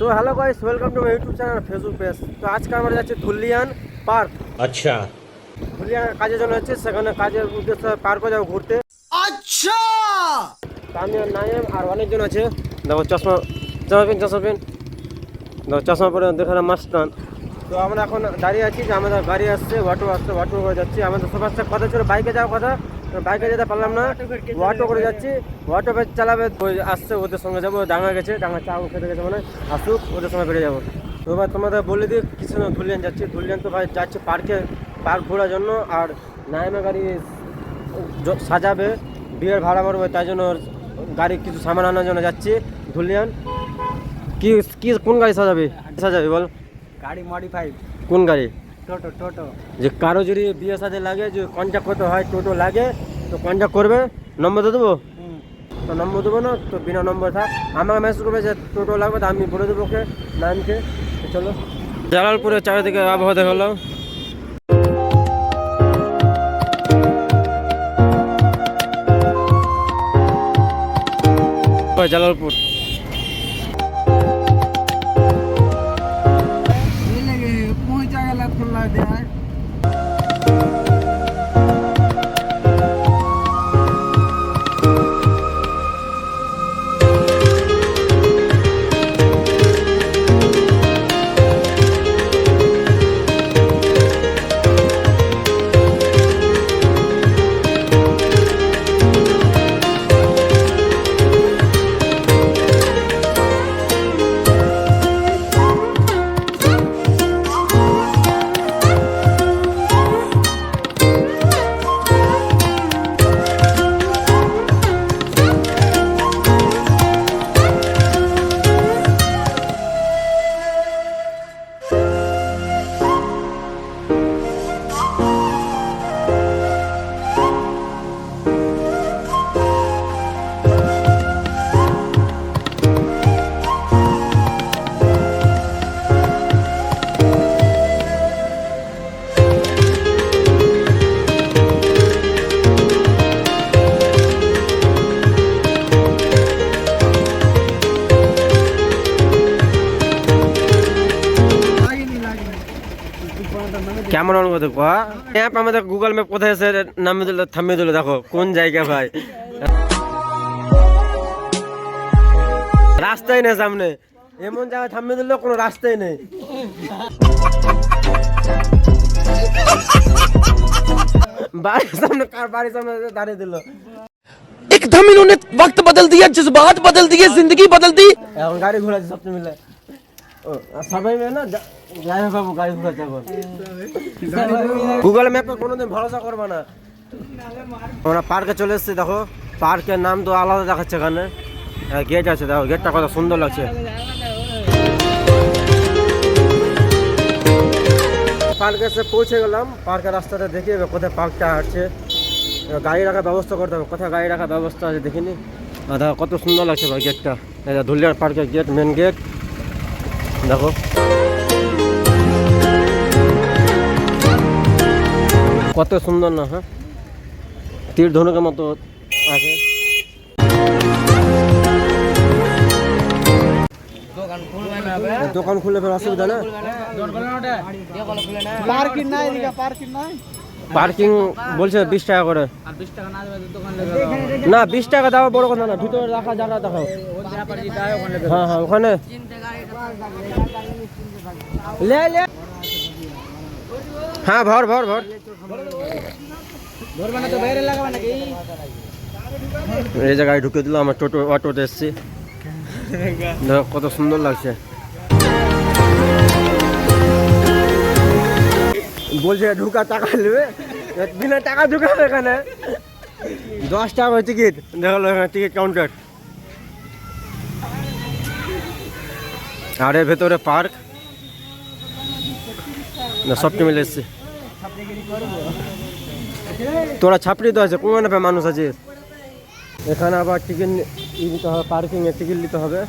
So hello guys, welcome to my YouTube channel Facebook page. তো আজকে আমরা যাচ্ছি ধুলিয়ান পার্ক। আচ্ছা, ধুলিয়ান কাজের জন্য হচ্ছে, সেখানে কাজের উদ্দেশ্যে পার্কে যাবো ঘুরতে। আচ্ছা, আমি আর নাইম আর অনেকজন আছে। দেখো চশমা পেন দেখো, চশমা পরে দেখালাম মাস্টান। তো আমরা এখন দাঁড়িয়ে আছি যে আমাদের গাড়ি আসছে, অটো আসছে, অটো করে যাচ্ছি। আমাদের সবার সাথে কথা ছিল বাইকে যাওয়ার কথা, বাইকে যেতে পারলাম না, অটো করে যাচ্ছি। অটো চালাবে ওই আসছে, ওদের সঙ্গে যাবো। ডাঙা গেছে, ডাঙা চা খেতে গেছে, মানে আসুক, ওদের সঙ্গে বেরিয়ে যাবো। তো এবার তোমাদের বলে দিই কিছু না, ধুলিয়ান যাচ্ছি। ধুলিয়ান তো ভাই যাচ্ছে পার্ক ঘোরার জন্য। আর নাইমের গাড়ি সাজাবে, বিয়ের ভাড়া মারবে, তাই জন্য গাড়ি কিছু সামান আনার জন্য যাচ্ছি ধুলিয়ান। কি কি কোন গাড়ি সাজাবি বল? গাড়ি মডিফাই, কোন গাড়ি? টোটো। যে কারো যদি বিয়ে সাথে লাগে, যে কন্ট্যাক্ট করতে হয়, টোটো লাগে, তো কন্ট্যাক্ট করবে। নম্বর দিয়ে দেবো? তো নম্বর দেবো না, তো বিনা নম্বর থাক। আমাকে মেসেজ করবে যে টোটো লাগবে, তো আমি বলে দেবো ওকে, নামকে। চলো, জালালপুরের চারিদিকে আবহাওয়া দেখা হলো। জালালপুর পৌঁছা গেল খুলনা দেয়। কেমন অনুভূতি ম্যাপ? আমাদের গুগল ম্যাপ কোথায় এসে নামিয়ে দিল, থামিয়ে দিল। দেখো কোন জায়গা ভাই, রাস্তাই নেই সামনে। এমন জায়গায় থামিয়ে দিল, কোনো রাস্তাই নেই। বাড়ির সামনে, কার বাড়ির সামনে দাঁড়িয়ে দিল। एकदम इन्होंने वक्त बदल दिया, जज्बात बदल दिए, जिंदगी बदल दी। এখন গাড়ি ঘোরাচ্ছে সবচেয়ে মিলে। সবাই মিলে না যাই বাবু, গাড়ি ঘোরাচ্ছে এখন। গুগল ম্যাপে কোনোদিন ভরসা করবে না। আমরা পার্কে চলে এসেছি। দেখো পার্কের নাম তো আলাদা দেখাচ্ছে, এখানে গেট আছে। দেখো গেটটা কত সুন্দর লাগছে। পার্কে এসে পৌঁছে গেলাম। পার্কের রাস্তাটা দেখি কোথায় পার্কটা আসছে। গাড়ি রাখার ব্যবস্থা করতে হবে, কোথায় গাড়ি রাখার ব্যবস্থা আছে দেখিনি। দেখো কত সুন্দর লাগছে ভাই গেটটা। এটা ধুলিয়ান পার্কের গেট, মেন গেট। দেখো কত সুন্দর না? হ্যাঁ, তীর ধনুকের মতো আছে। দোকান খুলে ফের অসুবিধা না। পার্কিং বলছে 20 টাকা করে। না 20 টাকা দাও, বড় কথা না। ভিতরে রাখা জায়গা দেখাও। হ্যাঁ হ্যাঁ, ওখানে হ্যাঁ, ভর এই জায়গায় ঢুকে দিল। আমার অটোতে এসছি। দেখো কত সুন্দর লাগছে। বলছে ঢুকা টাকা নেবে, বিনা টাকা ঢুকাবে এখানে। 10 টাকা করে টিকিট। দেখালো এখানে টিকিট কাউন্টার। আর এর ভেতরে পার্ক না, সবটি মিলে এসছে। তোরা ছাপড়ি তো আছে, কোন মানুষ আছে এখানে। আবার টিকিট নিতে হবে, পার্কিংয়ের টিকিট নিতে হবে।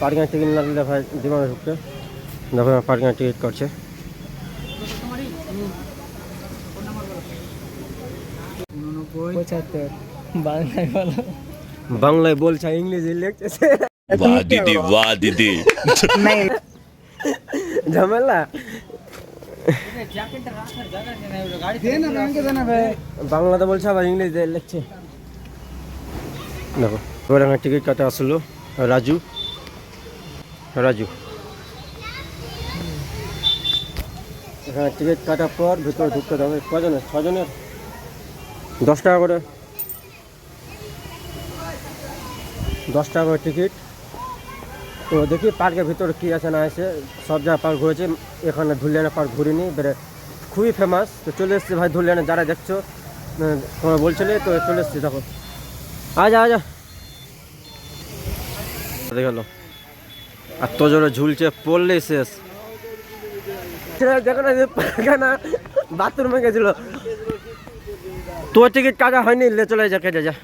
পার্কিংয়ের টিকিট না দিলে ভাই জীবনে ঢুকতে। দেখো পার্কিংয়ের টিকিট করছে। বাংলায় বলছে, ইংলিশে লিখতেছে। वाह दीदी वाह दीदी ঝামেলা দে না ব্যাংকে দে না ভাই বাংলাতে বলছে আবার ইংলিশ লিখছে। দেখো এবার আমার টিকিট কাটা আসলো রাজু রাজু এখানে টিকিট কাটার পর ভিতরে ঢুকতে হবে কজনের 6 জনের 10 টাকা করে 10 টাকা করে টিকিট। তো দেখি পার্কের ভিতরে কী আছে না আছে, সব জায়গায় পার্ক ঘুরেছে, এখানে ধুলিয়ানা পার্ক ঘুরিনি, বেরে খুবই ফেমাস। তো চলে এসেছি ভাই ধুলিয়ানা, যারা দেখছো তোমরা বলছিলে তো চলে এসেছি। দেখো আজা আজা দেখল আর তো জোরে ঝুলছে, পড়লেই শেষ। দেখো না বাথরুমে গেছিল, তোর টিকিট কাটা হয়নি, লে চলে যা কেটে যা।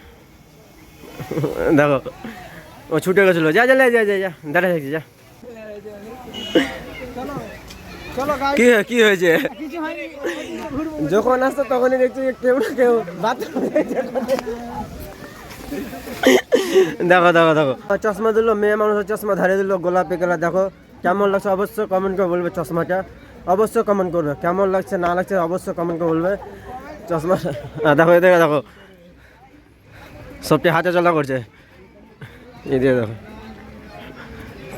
দেখো ও ছুটে গেছিলো, যা যা যা যা যা দাঁড়িয়ে থাকছি যা। কি হয়েছে? যখন আসতো তখনই দেখছি কেউ না কেউ বাথরুমে। দেখো দেখো দেখো চশমা দিল, মেয়ে মানুষের চশমা ধারিয়ে দিল গোলাপি কালার। দেখো কেমন লাগছে অবশ্যই কমেন্ট করে বলবে, চশমাটা অবশ্যই কমেন্ট করবে কেমন লাগছে না লাগছে, অবশ্যই কমেন্ট করে বলবে চশমা। দেখো এদিকে দেখো সবটি হাতে চলা করছে, এই দিয়ে দেখো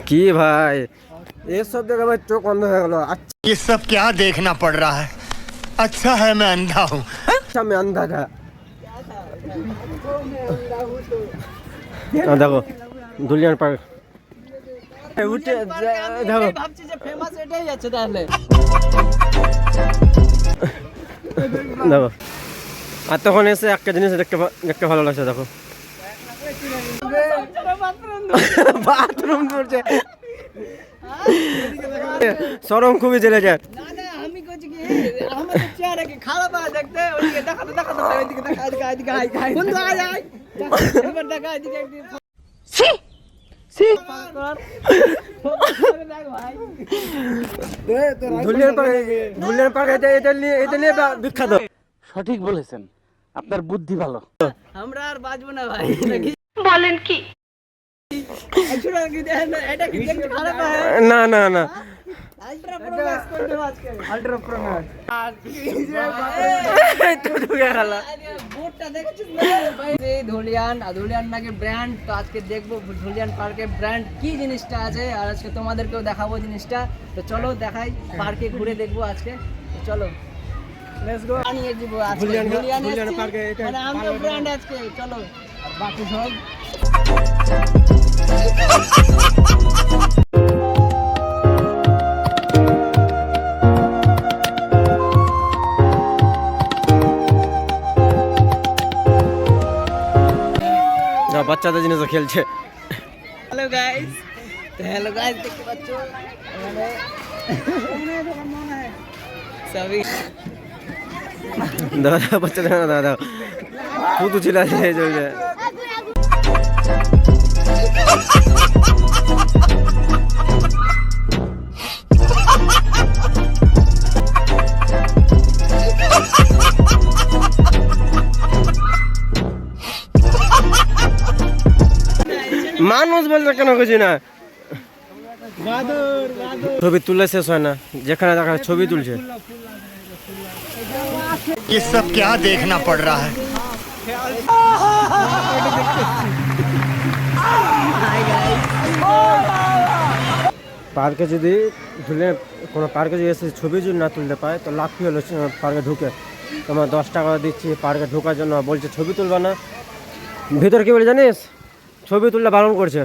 কি ভাই এসব দেখে ভাই চোখ অন্ধ হয়ে গেল। ये सब क्या देखना पड़ रहा है? अच्छा है मैं अंधा हूँ। আচ্ছা আমি আন্ধা থা। দেখো দুলিয়ান পার্ক উঠে দেখো ভাবছি যে ফেমাস এটাই আছে তাহলে। দেখো আর তখন এসে একটা জিনিস দেখতে ভালো লাগছে। দেখো বাথরুম করছে, সরম খুবই জেলে যায়। না না আমি কইছি কি আমাদের চেহারা কি খারাপ আছে দেখতে, ওইদিকে দেখাতে দেখাতে ওইদিকে দেখা এদিকে আই বন্ধু আয় আয় এবার দেখা এদিকে একদিন ধুলিয়ান পার্ক এটা নিয়ে বিখ্যাত। সঠিক বলেছেন, আপনার বুদ্ধি ভালো। আমরা আর বাঁচবো না ভাই। বলেন কি এটা কি দেখতে খারাপ হয়? না না না আল্ট্রা প্রো ম্যাক্স করে দেব আজকে, আল্ট্রা প্রো ম্যাক্স। বোর্ডটা দেখেছিস না ভাই? এই ধুলিয়ান নাকি ব্র্যান্ড। তো আজকে দেখবো ধুলিয়ান পার্কে ব্র্যান্ড কি জিনিসটা আছে, আর আজকে তোমাদেরকেও দেখাবো জিনিসটা। তো চলো দেখাই, পার্কে ঘুরে দেখবো আজকে। তো চলো লেটস গো। আনিয়ে দিব আজকে ধুলিয়ান পার্কে, মানে আমরা ব্র্যান্ড আজকে। চলো আর বাকি সব বাচ্চাদের জিনিস খেলছে। হ্যালো গাইস, তো হ্যালো গাইস দেখতে পাচ্ছ এখানে সবই দাদা বাচ্চা দাদা দাদা পুতু ছিল চলছে। মানুষ বলতে কেন কিছু না, ছবি তুলে শেষ হয় না, যেখানে দেখা ছবি তুলছে। ये सब क्या देखना पड़ रहा है? পার্কে যদি কোনো পার্কে যদি এসে ছবি যদি না তুলতে পায় তো লাভ কি হলো, পার্কে ঢুকে তোমার 10 টাকা দিচ্ছি পার্কে ঢোকার জন্য, বলছে ছবি তুলবা না। ভিতরে কি বলে জানিস, ছবি তুললে বারণ করছে।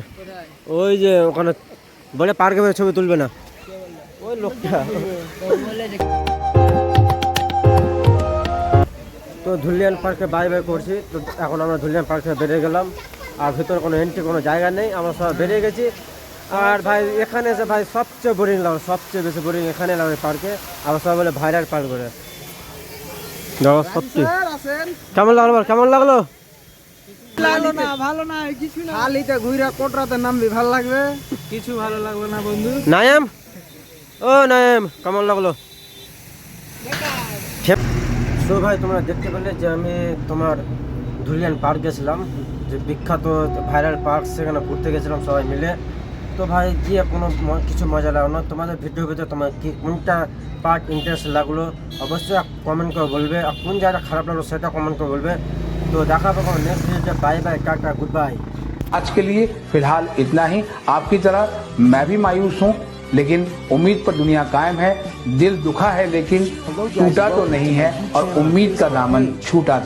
ওই যে ওখানে বলে পার্কে বেরো ছবি তুলবে না, ওই লোকটা। তো ধুলিয়ান পার্কে বাই করছি। তো এখন আমরা ধুলিয়ান পার্কে বেরিয়ে গেলাম, আর ভিতরে কোনো এন্ট্রি কোনো জায়গা নেই, আমরা সব বেরিয়ে গেছি। আর ভাই এখানে এসে ভাই সবচেয়ে বোরিং লাগলো, সবচেয়ে বেশি বোরিং এখানে লাগে পার্কে। আবার সবাই বলে ভাইরাল পার্ক করে। সত্যি কেমন লাগলো, কেমন লাগলো? ভালো না কিছু না, খালিতে ঘুরে কোটরাতে নামবি ভালো লাগবে, কিছু ভালো লাগবে না বন্ধু। নায়াম, ও নায়াম কেমন লাগলো? তো ভাই তোমরা দেখতে পেলে যে আমি তোমার ধুলিয়ান পার্ক গেছিলাম, যে যে বিখ্যাত ভাইরাল পার্ক, সেখানে ঘুরতে গেছিলাম সবাই মিলে। তো ভাই গিয়ে কোনো কিছু মজা লাগলো না। তোমাদের ভিডিওর ভিতরে তোমার কি কোনটা পার্ট ইন্টারেস্ট লাগলো অবশ্যই কমেন্ট করে বলবে, আর কোন জায়গাটা খারাপ লাগলো সেটা কমেন্ট করে বলবে। তো দেখা হবে কোনো নেক্সট ভিডিওতে। Bye bye, tata, good bye. आज के लिए फिलहाल इतना ही। आपकी तरह मैं भी मायूस हूँ, लेकिन उम्मीद पर दुनिया कायम है। दिल दुखा है लेकिन टूटा तो नहीं है, और उम्मीद का दामन छूटा